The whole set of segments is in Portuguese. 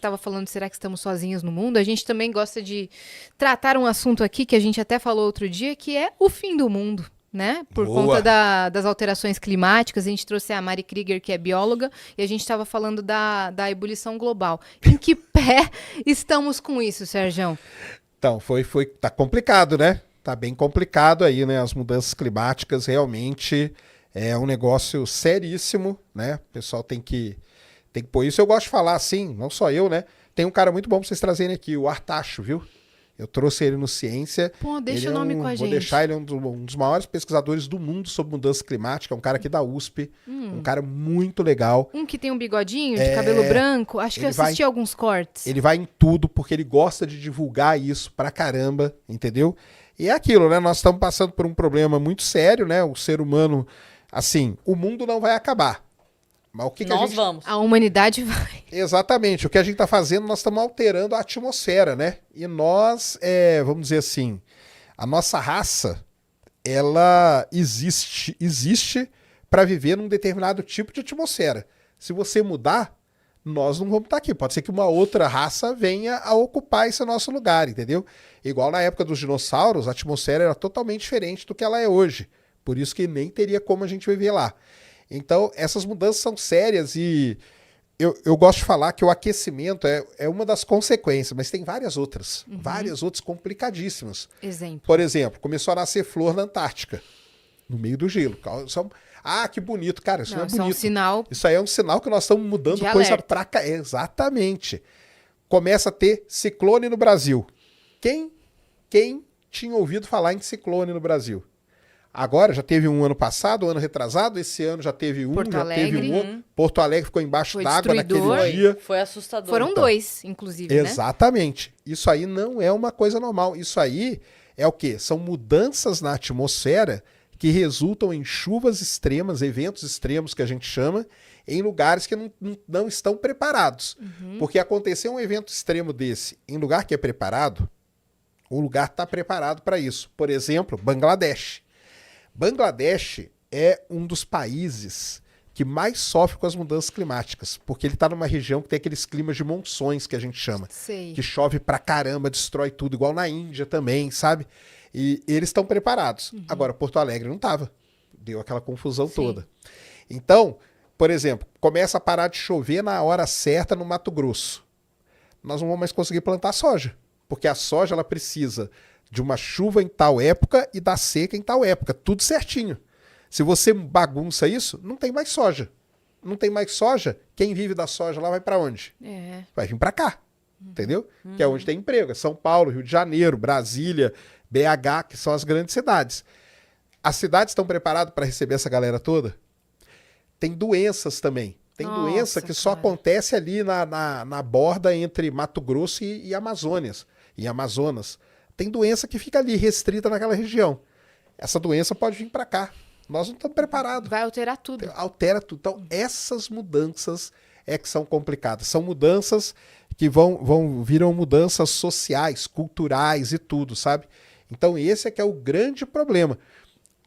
estava falando, será que estamos sozinhos no mundo? A gente também gosta de tratar um assunto aqui que a gente até falou outro dia, que é o fim do mundo. Né? Por Boa. conta das alterações climáticas, a gente trouxe a Mari Krieger, que é bióloga, e a gente estava falando da ebulição global. Em que pé estamos com isso, Sergião? Então, tá complicado, né? Tá bem complicado aí, né? As mudanças climáticas realmente é um negócio seríssimo, né? O pessoal tem que pôr isso. Eu gosto de falar assim, não só eu, né? Tem um cara muito bom pra vocês trazerem aqui, o Artacho, viu? Eu trouxe ele no Ciência. Pô, deixa o nome com a gente. Vou deixar ele um dos maiores pesquisadores do mundo sobre mudança climática. É um cara aqui da USP. Um cara muito legal. Um que tem um bigodinho de cabelo branco. Acho que eu assisti alguns cortes. Ele vai em tudo, porque ele gosta de divulgar isso pra caramba, entendeu? E é aquilo, né? Nós estamos passando por um problema muito sério, né? O ser humano, assim, o mundo não vai acabar. Mas o que nós vamos. A humanidade vai. Exatamente. O que a gente está fazendo, nós estamos alterando a atmosfera, né? E nós, vamos dizer assim, a nossa raça, ela existe para viver num determinado tipo de atmosfera. Se você mudar, nós não vamos estar aqui. Pode ser que uma outra raça venha a ocupar esse nosso lugar, entendeu? Igual na época dos dinossauros, a atmosfera era totalmente diferente do que ela é hoje. Por isso que nem teria como a gente viver lá. Então, essas mudanças são sérias e eu gosto de falar que o aquecimento é uma das consequências, mas tem várias outras. Várias outras complicadíssimas. Exemplo. Por exemplo, começou a nascer flor na Antártica, no meio do gelo. Ah, que bonito. Cara, isso não é bonito. Isso é um sinal. Isso aí é um sinal que nós estamos mudando de coisa alerta. pra cá. Exatamente. Começa a ter ciclone no Brasil. Quem tinha ouvido falar em ciclone no Brasil? Agora, já teve um ano passado, um ano retrasado, esse ano já teve um, Porto já Alegre, teve um outro. Porto Alegre ficou embaixo Foi d'água naquele destruidor. dia. Foi assustador. Foram dois, inclusive, né? Exatamente. Isso aí não é uma coisa normal. Isso aí é o quê? São mudanças na atmosfera que resultam em chuvas extremas, eventos extremos que a gente chama, em lugares que não estão preparados. Porque acontecer um evento extremo desse em lugar que é preparado, o lugar está preparado para isso. Por exemplo, Bangladesh. Bangladesh é um dos países que mais sofre com as mudanças climáticas, porque ele está numa região que tem aqueles climas de monções que a gente chama, Sei. que chove pra caramba, destrói tudo, igual na Índia também, sabe? E eles estão preparados. Agora, Porto Alegre não estava. Deu aquela confusão toda. Então, por exemplo, começa a parar de chover na hora certa no Mato Grosso. Nós não vamos mais conseguir plantar soja, porque a soja ela precisa de uma chuva em tal época e da seca em tal época, tudo certinho. Se você bagunça isso, não tem mais soja. Não tem mais soja, quem vive da soja lá vai para onde? Vai vir para cá, entendeu? Que é onde tem emprego, é São Paulo, Rio de Janeiro, Brasília, BH, que são as grandes cidades. As cidades estão preparadas para receber essa galera toda? Tem doenças também. Tem doença que só acontece ali na borda entre Mato Grosso e Amazonas. Tem doença que fica ali, restrita naquela região. Essa doença pode vir para cá. Nós não estamos preparados. Vai alterar tudo. Altera tudo. Então, essas mudanças é que são complicadas. São mudanças que viram mudanças sociais, culturais e tudo, sabe? Então, esse é que é o grande problema.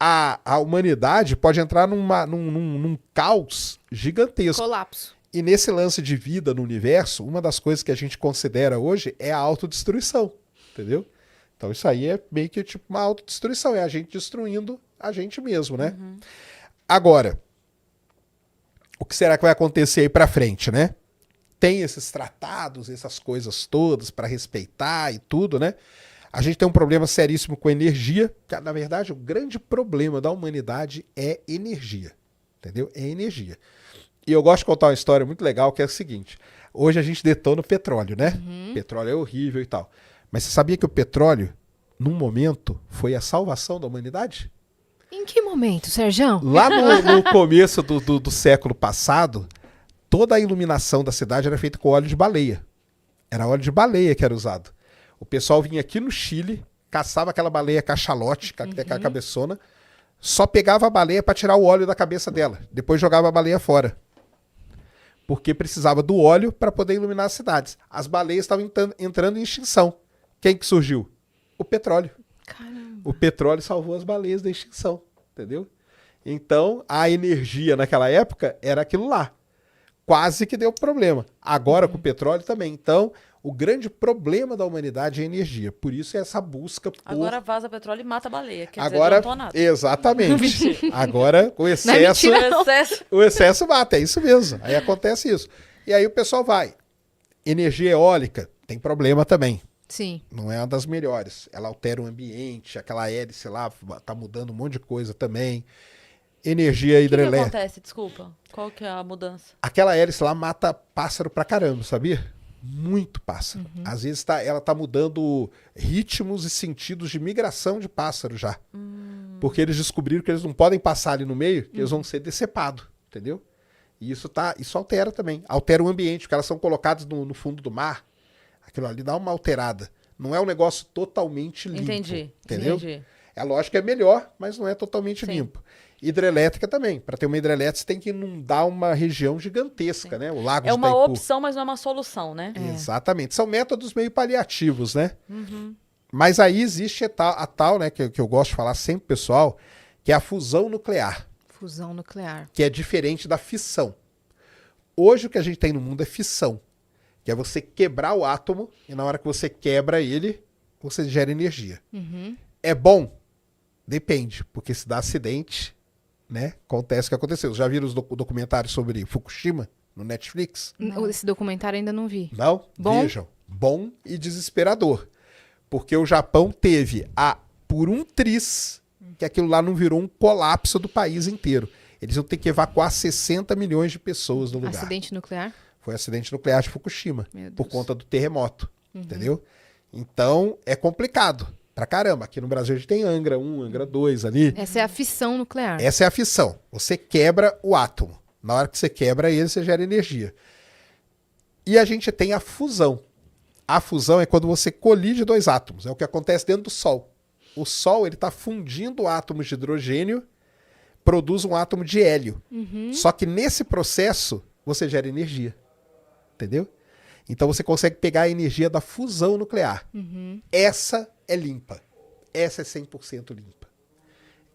A humanidade pode entrar num caos gigantesco. Colapso. E nesse lance de vida no universo, uma das coisas que a gente considera hoje é a autodestruição, entendeu? Então isso aí é meio que tipo uma autodestruição, é a gente destruindo a gente mesmo, né? Agora, o que será que vai acontecer aí pra frente, né? Tem esses tratados, essas coisas todas para respeitar e tudo, né? A gente tem um problema seríssimo com energia, que na verdade o grande problema da humanidade é energia, entendeu? É energia. E eu gosto de contar uma história muito legal, que é o seguinte, hoje a gente detona o petróleo, né? Petróleo é horrível e tal. Mas você sabia que o petróleo, num momento, foi a salvação da humanidade? Em que momento, Sergião? Lá no começo do século passado, toda a iluminação da cidade era feita com óleo de baleia. Era óleo de baleia que era usado. O pessoal vinha aqui no Chile, caçava aquela baleia cachalote, com a cabeçona, só pegava a baleia para tirar o óleo da cabeça dela. Depois jogava a baleia fora. Porque precisava do óleo para poder iluminar as cidades. As baleias estavam entrando em extinção. Quem que surgiu? O petróleo. Caramba. O petróleo salvou as baleias da extinção, entendeu? Então, a energia naquela época era aquilo lá. quase que deu problema. Agora com o petróleo também. Então, o grande problema da humanidade é a energia. Por isso é essa busca por... Agora vaza petróleo e mata a baleia. Quer Agora, dizer, não nada. exatamente. Agora, o excesso, mentira, não. o excesso mata, é isso mesmo. Aí acontece isso. E aí o pessoal vai. Energia eólica tem problema também. Sim. Não é uma das melhores. Ela altera o ambiente, aquela hélice lá tá mudando um monte de coisa também. Energia O que hidrelétrica. acontece? Desculpa. Qual que é a mudança? Aquela hélice lá mata pássaro pra caramba, sabia? Muito pássaro. Às vezes ela tá mudando ritmos e sentidos de migração de pássaro já. Porque eles descobriram que eles não podem passar ali no meio, que eles vão ser decepados, entendeu? E isso altera também. Altera o ambiente, porque elas são colocadas no fundo do mar. Aquilo ali dá uma alterada. Não é um negócio totalmente limpo. Entendi. Entendeu? Entendi. É lógico que é melhor, mas não é totalmente Sim. limpo. Hidrelétrica também. Para ter uma hidrelétrica, você tem que inundar uma região gigantesca, né? O Lago É de uma Itaipu. opção, mas não é uma solução, né? Exatamente. São métodos meio paliativos, né? Mas aí existe a tal, né, que eu gosto de falar sempre, pessoal, que é a fusão nuclear, Fusão nuclear. que é diferente da fissão. Hoje o que a gente tem no mundo é fissão, que é você quebrar o átomo e na hora que você quebra ele, você gera energia. É bom? Depende, porque se dá acidente, né, acontece o que aconteceu. Já viram os documentários sobre Fukushima no Netflix? Esse documentário ainda não vi. Não? Bom? Vejam. Bom e desesperador. Porque o Japão teve por um triz que aquilo lá não virou um colapso do país inteiro. Eles iam ter que evacuar 60 milhões de pessoas do lugar. Acidente nuclear? Foi o acidente nuclear de Fukushima, Meu por Deus. conta do terremoto. Entendeu? Então, é complicado. Pra caramba. Aqui no Brasil a gente tem Angra 1, Angra 2 ali. Essa é a fissão nuclear. Essa é a fissão. Você quebra o átomo. Na hora que você quebra ele, você gera energia. E a gente tem a fusão. A fusão é quando você colide dois átomos. É o que acontece dentro do Sol. O Sol ele está fundindo átomos de hidrogênio, produz um átomo de hélio. Só que nesse processo, você gera energia. Entendeu? Então você consegue pegar a energia da fusão nuclear. Essa é limpa. Essa é 100% limpa.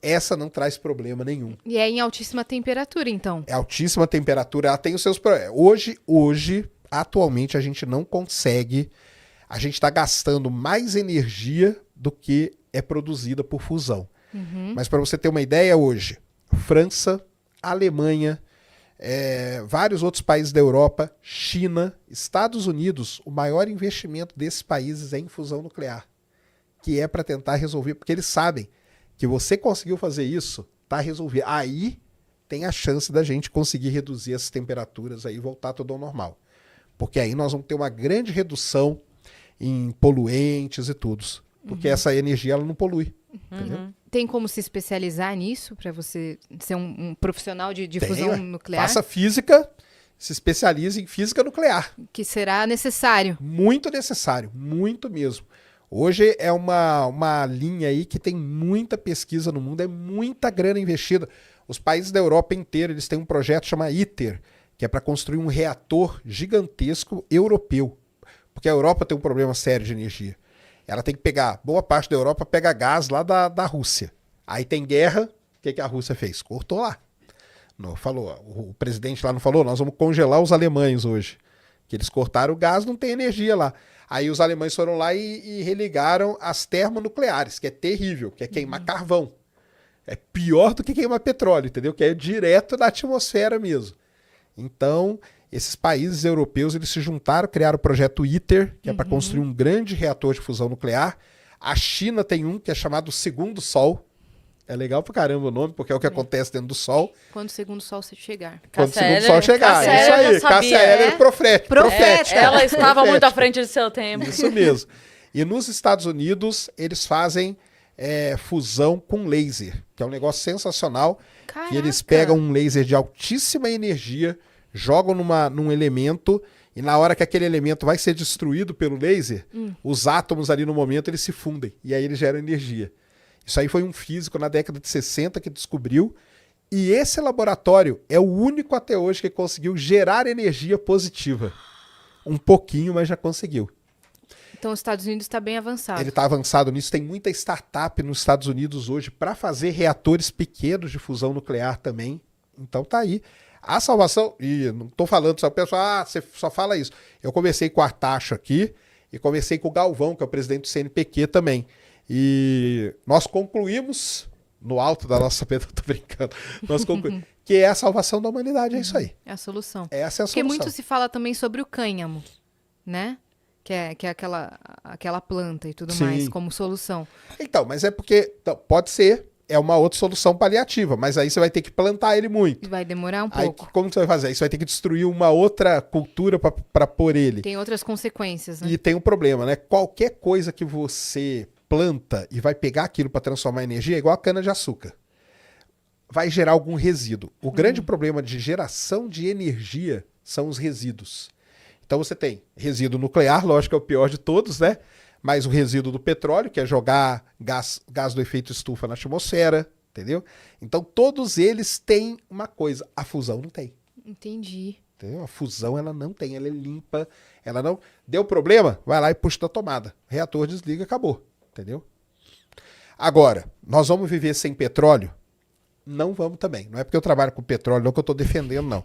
Essa não traz problema nenhum. E é em altíssima temperatura, então. É altíssima temperatura, ela tem os seus problemas. Hoje, atualmente, a gente não consegue. A gente está gastando mais energia do que é produzida por fusão. Mas para você ter uma ideia, hoje, França, Alemanha, vários outros países da Europa, China, Estados Unidos, o maior investimento desses países é em fusão nuclear, que é para tentar resolver, porque eles sabem que você conseguiu fazer isso, tá resolvido. Aí tem a chance da gente conseguir reduzir essas temperaturas aí e voltar tudo ao normal. Porque aí nós vamos ter uma grande redução em poluentes e tudo. Porque essa energia ela não polui. Entendeu? Tem como se especializar nisso para você ser um profissional de Tem, fusão ué. nuclear? Faça física, se especialize em física nuclear. Que será necessário. Muito necessário, muito mesmo. Hoje é uma linha aí que tem muita pesquisa no mundo, é muita grana investida. Os países da Europa inteira, eles têm um projeto chamado ITER, que é para construir um reator gigantesco europeu. Porque a Europa tem um problema sério de energia. Ela tem que pegar, boa parte da Europa pega gás lá da Rússia. Aí tem guerra, o que a Rússia fez? Cortou lá. Não, falou, o presidente lá não falou, nós vamos congelar os alemães hoje. Que eles cortaram o gás, não tem energia lá. Aí os alemães foram lá e religaram as termonucleares, que é terrível, que é queimar carvão. É pior do que queimar petróleo, entendeu? Que é direto da atmosfera mesmo. Então, esses países europeus, eles se juntaram, criaram o projeto ITER, que é para construir um grande reator de fusão nuclear. A China tem um que é chamado Segundo Sol. É legal pra caramba o nome, porque é o que acontece dentro do Sol. Quando o segundo sol chegar. Quando o Cássia segundo Eller- Sol chegar. Cássia É isso Eller aí, já sabia, Cássia Eller é? profética. Profética. Ela estava muito à Profética. frente de seu tempo. Isso mesmo. E nos Estados Unidos, eles fazem fusão com laser, que é um negócio sensacional. Caraca. Que eles pegam um laser de altíssima energia, jogam num elemento, e na hora que aquele elemento vai ser destruído pelo laser, os átomos ali no momento eles se fundem, e aí eles geram energia. Isso aí foi um físico na década de 60 que descobriu, e esse laboratório é o único até hoje que conseguiu gerar energia positiva. Um pouquinho, mas já conseguiu. Então os Estados Unidos está bem avançado. Ele está avançado nisso. Tem muita startup nos Estados Unidos hoje para fazer reatores pequenos de fusão nuclear também. Então tá aí. A salvação, e não estou falando só o pessoal, você só fala isso. Eu conversei com o Artacho aqui e conversei com o Galvão, que é o presidente do CNPq também. E nós concluímos, no alto da nossa pedra, tô brincando, nós concluímos que é a salvação da humanidade, é isso aí. É a solução. Essa é a Porque solução. muito se fala também sobre o cânhamo, né? Que é aquela planta e tudo Sim. mais, como solução. Então, mas é porque, então, pode ser, é uma outra solução paliativa, mas aí você vai ter que plantar ele muito. Vai demorar um Aí, pouco. como você vai fazer? Aí você vai ter que destruir uma outra cultura para pôr ele. Tem outras consequências, né? E tem um problema, né? Qualquer coisa que você planta e vai pegar aquilo para transformar em energia é igual a cana-de-açúcar. Vai gerar algum resíduo. O grande problema de geração de energia são os resíduos. Então você tem resíduo nuclear, lógico que é o pior de todos, né? Mas o resíduo do petróleo, que é jogar gás do efeito estufa na atmosfera, entendeu? Então todos eles têm uma coisa, a fusão não tem. Entendi. Entendeu? A fusão ela não tem, ela é limpa, ela não... Deu problema? Vai lá e puxa da tomada. Reator desliga, acabou. Entendeu? Agora, nós vamos viver sem petróleo? Não vamos também. Não é porque eu trabalho com petróleo, não que eu estou defendendo, não.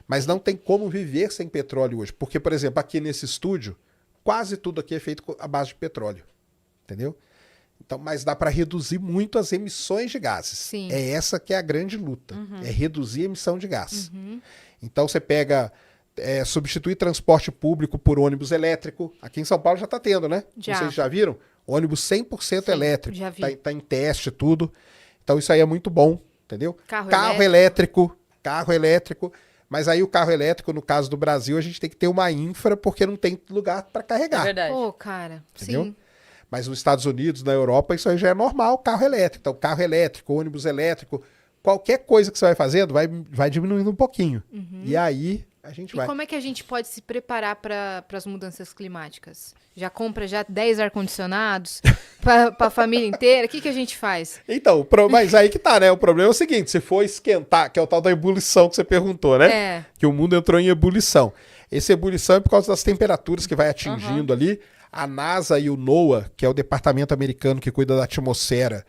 Mas não tem como viver sem petróleo hoje. Porque, por exemplo, aqui nesse estúdio, quase tudo aqui é feito à base de petróleo. Entendeu? Então, mas dá para reduzir muito as emissões de gases. Sim. É essa que é a grande luta. É reduzir a emissão de gás. Então você pega, substituir transporte público por ônibus elétrico. Aqui em São Paulo já está tendo, né? Já. Vocês já viram? Ônibus 100% Sim, elétrico. já vi. Tá em teste tudo. Então isso aí é muito bom, entendeu? Carro elétrico. Carro elétrico. Mas aí o carro elétrico, no caso do Brasil, a gente tem que ter uma infra porque não tem lugar para É carregar. verdade. Pô, cara. Entendeu? Sim. Mas nos Estados Unidos, na Europa, isso aí já é normal, carro elétrico. Então, carro elétrico, ônibus elétrico, qualquer coisa que você vai fazendo, vai diminuindo um pouquinho. E aí, a gente E vai. como é que a gente pode se preparar para as mudanças climáticas? Já compra já 10 ar-condicionados para a família inteira? O que a gente faz? Então, mas aí que tá, né? O problema é o seguinte, se for esquentar, que é o tal da ebulição que você perguntou, né? É. Que o mundo entrou em ebulição. Essa ebulição é por causa das temperaturas que vai atingindo ali. A NASA e o NOAA, que é o departamento americano que cuida da atmosfera,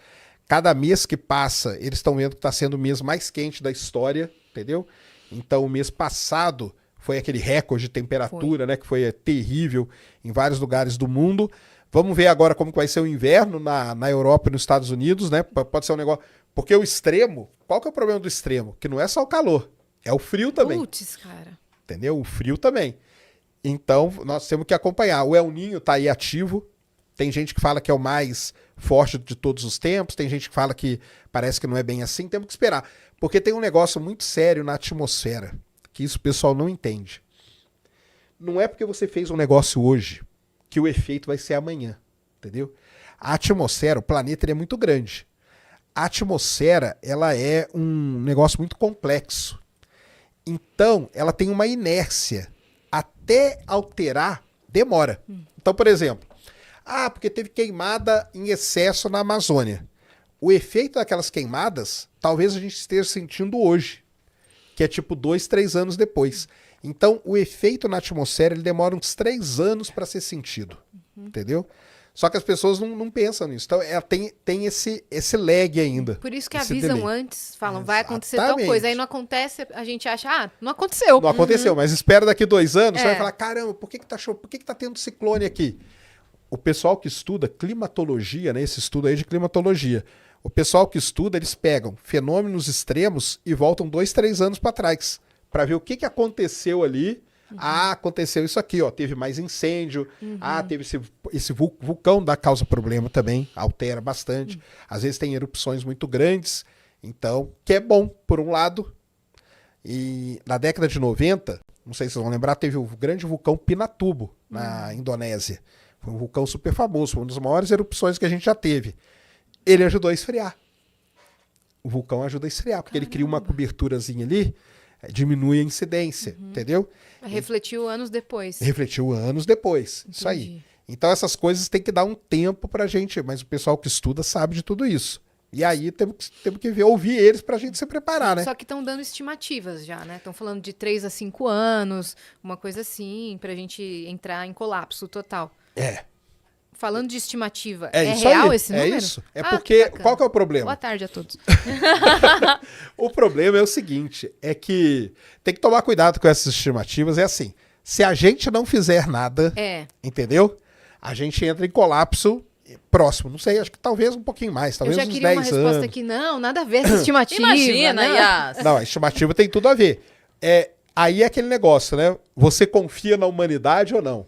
cada mês que passa, eles estão vendo que está sendo o mês mais quente da história, entendeu? Então, o mês passado foi aquele recorde de temperatura, né? Que foi terrível em vários lugares do mundo. Vamos ver agora como que vai ser o inverno na Europa e nos Estados Unidos, né? Pode ser um negócio... Porque o extremo... Qual que é o problema do extremo? Que não é só o calor, é o frio também. Putz, cara. Entendeu? O frio também. Então, nós temos que acompanhar. O El Niño está aí ativo. Tem gente que fala que é o mais forte de todos os tempos. Tem gente que fala que parece que não é bem assim. Temos que esperar. Porque tem um negócio muito sério na atmosfera, que isso o pessoal não entende. Não é porque você fez um negócio hoje que o efeito vai ser amanhã. Entendeu? A atmosfera, o planeta, ele é muito grande. A atmosfera, ela é um negócio muito complexo. Então, ela tem uma inércia. Até alterar, demora. Então, por exemplo, porque teve queimada em excesso na Amazônia. O efeito daquelas queimadas, talvez a gente esteja sentindo hoje, que é tipo 2, 3 anos depois. Então, o efeito na atmosfera, ele demora uns 3 anos para ser sentido. Entendeu? Só que as pessoas não pensam nisso. Então, ela tem esse lag ainda. Por isso que esse avisam delay. antes, falam, vai acontecer tal Exatamente. coisa. Aí não acontece, a gente acha, não aconteceu. Não aconteceu, mas espera daqui 2 anos, você É. vai falar, caramba, por que tá tendo ciclone aqui? O pessoal que estuda climatologia, né, esse estudo aí de climatologia, o pessoal que estuda, eles pegam fenômenos extremos e voltam 2, 3 anos para trás, para ver o que aconteceu ali. Aconteceu isso aqui, ó, teve mais incêndio, teve esse vulcão causa problema também, altera bastante. Às vezes tem erupções muito grandes, então, que é bom, por um lado. E na década de 90, não sei se vocês vão lembrar, teve o grande vulcão Pinatubo, na Indonésia. Foi um vulcão super famoso, foi uma das maiores erupções que a gente já teve. Ele ajudou a esfriar. O vulcão ajuda a esfriar, porque ele cria uma coberturazinha ali, diminui a incidência, entendeu? Refletiu anos depois. Refletiu anos depois, isso aí. Entendi. Então essas coisas tem que dar um tempo pra gente, mas o pessoal que estuda sabe de tudo isso. E aí temos que ouvir eles pra gente se preparar, né? Só que estão dando estimativas já, né? Estão falando de 3 a 5 anos, uma coisa assim, pra gente entrar em colapso total. falando de estimativa, É isso real aí, esse número? É isso. É Ah, porque, bacana. qual que é o problema? Boa tarde a todos. O problema é o seguinte, é que tem que tomar cuidado com essas estimativas, é assim, se a gente não fizer nada, entendeu? A gente entra em colapso próximo, não sei, acho que talvez um pouquinho mais, Eu talvez já uns queria 10 uma resposta anos. aqui, não, nada a ver essa estimativa. Imagina, não. Yas. Não, a estimativa tem tudo a ver. Aí é aquele negócio, né? Você confia na humanidade ou não?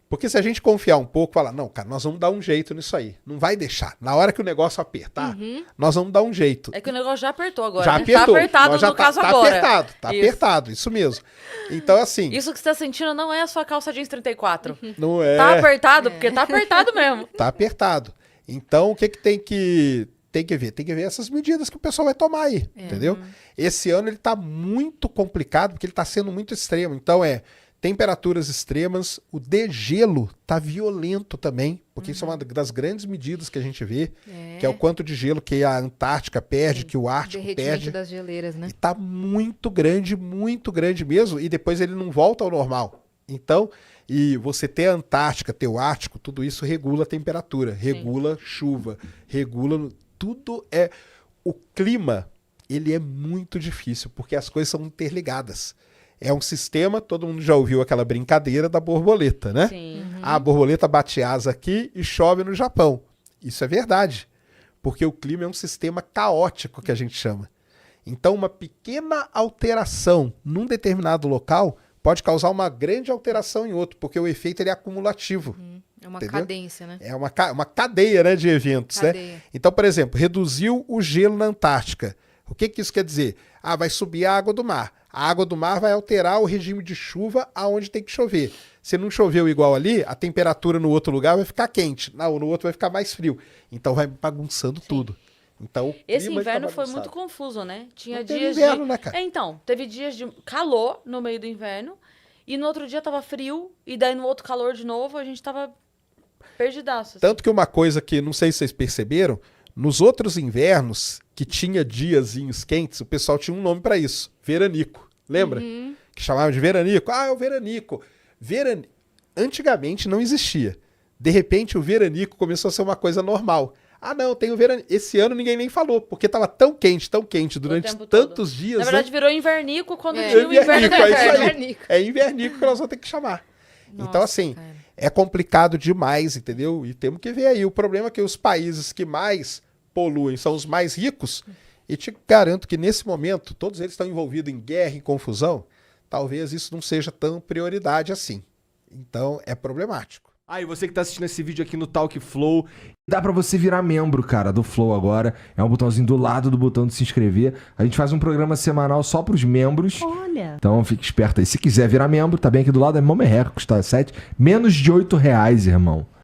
Porque se a gente confiar um pouco, falar, não, cara, nós vamos dar um jeito nisso aí. Não vai deixar. Na hora que o negócio apertar, nós vamos dar um jeito. É que o negócio já apertou agora. Já né? apertou. Tá apertado Nós já no caso tá agora. apertado, tá Isso. apertado, isso mesmo. Então, assim, Isso que você tá sentindo não é a sua calça jeans 34. não é... Tá apertado, porque tá apertado mesmo. Tá apertado. Então, o que tem que ver? Tem que ver essas medidas que o pessoal vai tomar aí, entendeu? Esse ano ele tá muito complicado, porque ele tá sendo muito extremo. Então, temperaturas extremas, o degelo tá violento também, porque isso é uma das grandes medidas que a gente vê, que é o quanto de gelo que a Antártica perde, que o Ártico Derretimento perde. das geleiras, né? E tá muito grande mesmo, e depois ele não volta ao normal. Então, e você ter a Antártica, ter o Ártico, tudo isso regula a temperatura, regula chuva, regula... Tudo é... O clima, ele é muito difícil, porque as coisas são interligadas. É um sistema, todo mundo já ouviu aquela brincadeira da borboleta, né? Sim. A borboleta bate asa aqui e chove no Japão. Isso é verdade, porque o clima é um sistema caótico, que a gente chama. Então, uma pequena alteração num determinado local pode causar uma grande alteração em outro, porque o efeito ele é acumulativo. É uma Entendeu? cadência, né? É uma cadeia, né, de eventos. Né? Cadeia. Então, por exemplo, reduziu o gelo na Antártica. O que isso quer dizer? Vai subir a água do mar. A água do mar vai alterar o regime de chuva aonde tem que chover. Se não choveu igual ali, a temperatura no outro lugar vai ficar quente. No outro vai ficar mais frio. Então vai bagunçando tudo. Então, o Esse clima inverno tá foi bagunçado. muito confuso, né? Tinha Não teve dias inverno, de... né, cara? Então, teve dias de calor no meio do inverno, e no outro dia tava frio, e daí no outro calor de novo, a gente tava perdidaço. assim. Tanto que uma coisa que, não sei se vocês perceberam, nos outros invernos, que tinha diazinhos quentes, o pessoal tinha um nome para isso, veranico. Lembra? Que chamava de veranico. É o veranico. Antigamente não existia. De repente o veranico começou a ser uma coisa normal. Não, tem o veranico. Esse ano ninguém nem falou, porque tava tão quente durante tempo tantos todo. dias. Na verdade, virou invernico quando É. tinha o inverno do Invernico, é isso inverno. aí. Invernico. É invernico que nós vamos ter que chamar. Nossa, então, assim, cara. é complicado demais, entendeu? E temos que ver aí. O problema é que os países que mais poluem são os mais ricos. E te garanto que nesse momento, todos eles estão envolvidos em guerra, em confusão. Talvez isso não seja tão prioridade assim. Então, é problemático. Aí, você que tá assistindo esse vídeo aqui no Talk Flow, dá pra você virar membro, cara, do Flow agora. É um botãozinho do lado do botão de se inscrever. A gente faz um programa semanal só pros membros. Olha. Então, fique esperto aí. Se quiser virar membro, tá bem aqui do lado, é mó merreca, custa menos de R$8, irmão.